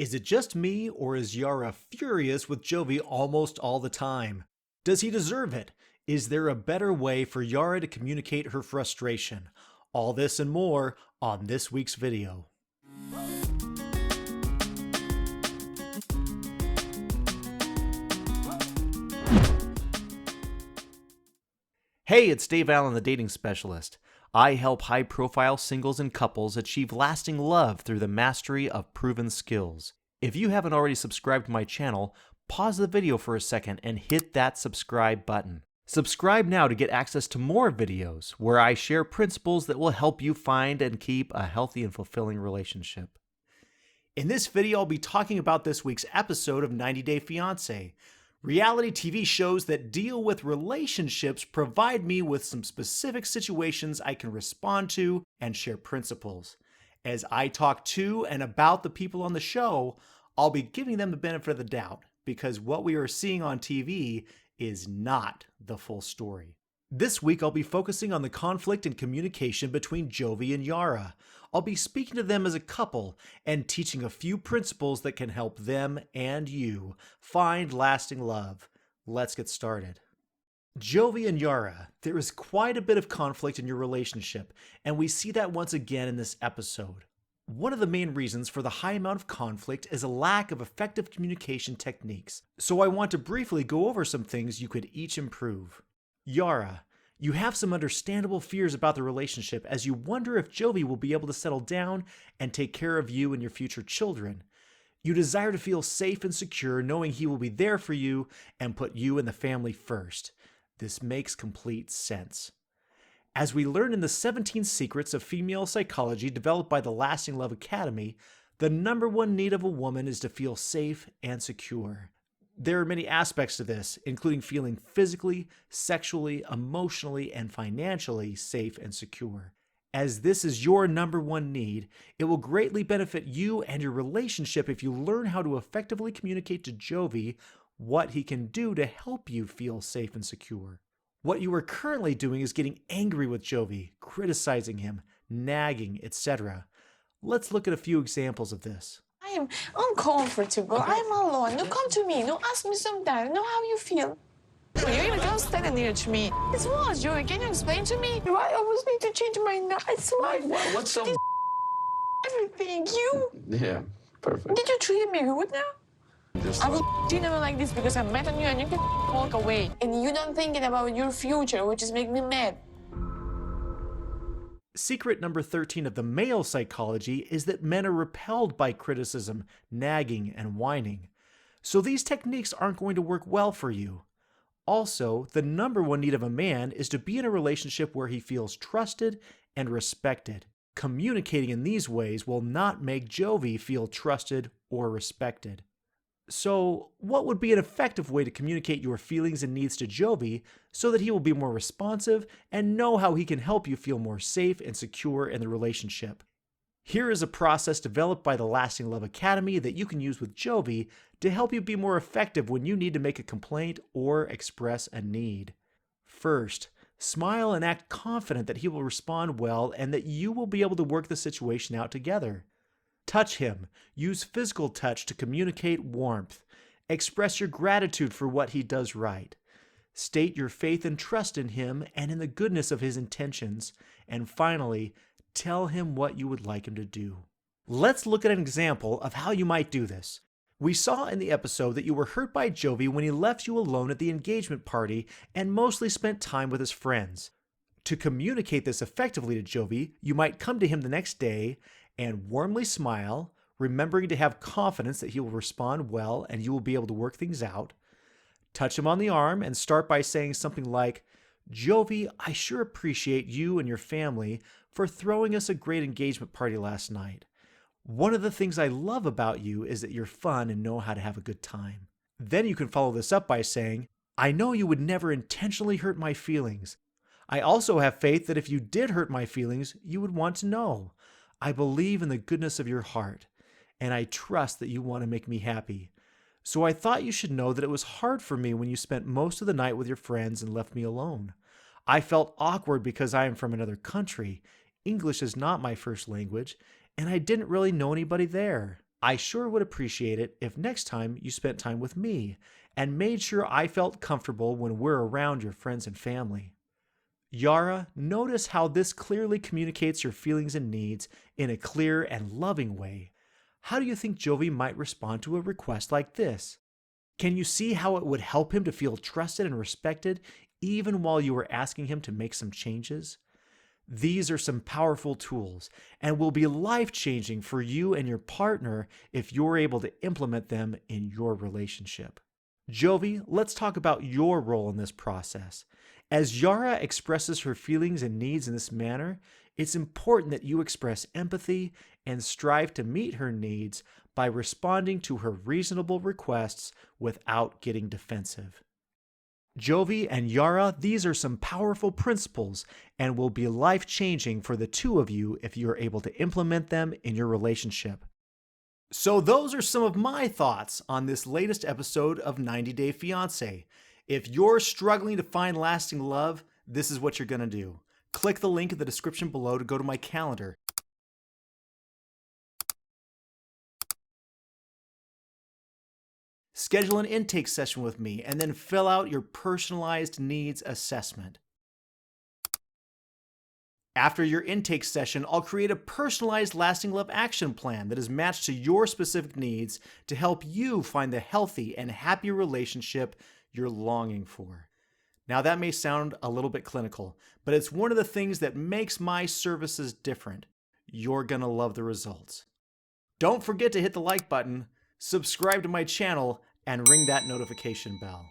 Is it just me, or is Yara furious with Jovi almost all the time? Does he deserve it? Is there a better way for Yara to communicate her frustration? All this and more on this week's video. Hey, it's Dave Allen, the dating specialist. I help high-profile singles and couples achieve lasting love through the mastery of proven skills. If you haven't already subscribed to my channel, pause the video for a second and hit that subscribe button. Subscribe now to get access to more videos where I share principles that will help you find and keep a healthy and fulfilling relationship. In this video, I'll be talking about this week's episode of 90 Day Fiancé. Reality TV shows that deal with relationships provide me with some specific situations I can respond to and share principles. As I talk to and about the people on the show, I'll be giving them the benefit of the doubt because what we are seeing on TV is not the full story. This week, I'll be focusing on the conflict and communication between Jovi and Yara. I'll be speaking to them as a couple and teaching a few principles that can help them and you find lasting love. Let's get started. Jovi and Yara, there is quite a bit of conflict in your relationship, and we see that once again in this episode. One of the main reasons for the high amount of conflict is a lack of effective communication techniques, so I want to briefly go over some things you could each improve. Yara, you have some understandable fears about the relationship as you wonder if Jovi will be able to settle down and take care of you and your future children. You desire to feel safe and secure knowing he will be there for you and put you and the family first. This makes complete sense. As we learn in the 17 Secrets of Female Psychology developed by the Lasting Love Academy, the number one need of a woman is to feel safe and secure. There are many aspects to this, including feeling physically, sexually, emotionally, and financially safe and secure. As this is your number one need, it will greatly benefit you and your relationship if you learn how to effectively communicate to Jovi what he can do to help you feel safe and secure. What you are currently doing is getting angry with Jovi, criticizing him, nagging, etc. Let's look at a few examples of this. I am uncomfortable. Okay. I'm alone. No, come to me. No, ask me sometimes. Know how you feel. You even don't stand near to me. It's what, Joey? Can you explain to me? Do I always need to change my nights? What's so... Everything. You? Yeah, perfect. Did you treat me good now? I will dinner like this because I'm mad on you and you can walk away. And you don't thinking about your future, which is making me mad. Secret number 13 of the male psychology is that men are repelled by criticism, nagging, and whining. So these techniques aren't going to work well for you. Also, the number one need of a man is to be in a relationship where he feels trusted and respected. Communicating in these ways will not make Jovi feel trusted or respected. So, what would be an effective way to communicate your feelings and needs to Jovi so that he will be more responsive and know how he can help you feel more safe and secure in the relationship? Here is a process developed by the Lasting Love Academy that you can use with Jovi to help you be more effective when you need to make a complaint or express a need. First, smile and act confident that he will respond well and that you will be able to work the situation out together. Touch him. Use physical touch to communicate warmth. Express your gratitude for what he does right. State your faith and trust in him and in the goodness of his intentions. And finally, tell him what you would like him to do. Let's look at an example of how you might do this. We saw in the episode that you were hurt by Jovi when he left you alone at the engagement party and mostly spent time with his friends. To communicate this effectively to Jovi, you might come to him the next day and warmly smile, remembering to have confidence that he will respond well and you will be able to work things out. Touch him on the arm and start by saying something like, "Jovi, I sure appreciate you and your family for throwing us a great engagement party last night. One of the things I love about you is that you're fun and know how to have a good time." Then you can follow this up by saying, "I know you would never intentionally hurt my feelings. I also have faith that if you did hurt my feelings, you would want to know. I believe in the goodness of your heart, and I trust that you want to make me happy. So I thought you should know that it was hard for me when you spent most of the night with your friends and left me alone. I felt awkward because I am from another country. English is not my first language, and I didn't really know anybody there. I sure would appreciate it if next time you spent time with me and made sure I felt comfortable when we're around your friends and family. Yara, notice how this clearly communicates your feelings and needs in a clear and loving way. How do you think Jovi might respond to a request like this? Can you see how it would help him to feel trusted and respected even while you are asking him to make some changes? These are some powerful tools and will be life-changing for you and your partner if you're able to implement them in your relationship. Jovi, let's talk about your role in this process. As Yara expresses her feelings and needs in this manner, it's important that you express empathy and strive to meet her needs by responding to her reasonable requests without getting defensive. Jovi and Yara, these are some powerful principles and will be life-changing for the two of you if you are able to implement them in your relationship. So those are some of my thoughts on this latest episode of 90 Day Fiancé. If you're struggling to find lasting love, this is what you're going to do. Click the link in the description below to go to my calendar. Schedule an intake session with me and then fill out your personalized needs assessment. After your intake session, I'll create a personalized lasting love action plan that is matched to your specific needs to help you find the healthy and happy relationship you're longing for. Now that may sound a little bit clinical, but it's one of the things that makes my services different. You're gonna love the results. Don't forget to hit the like button, subscribe to my channel, and ring that notification bell.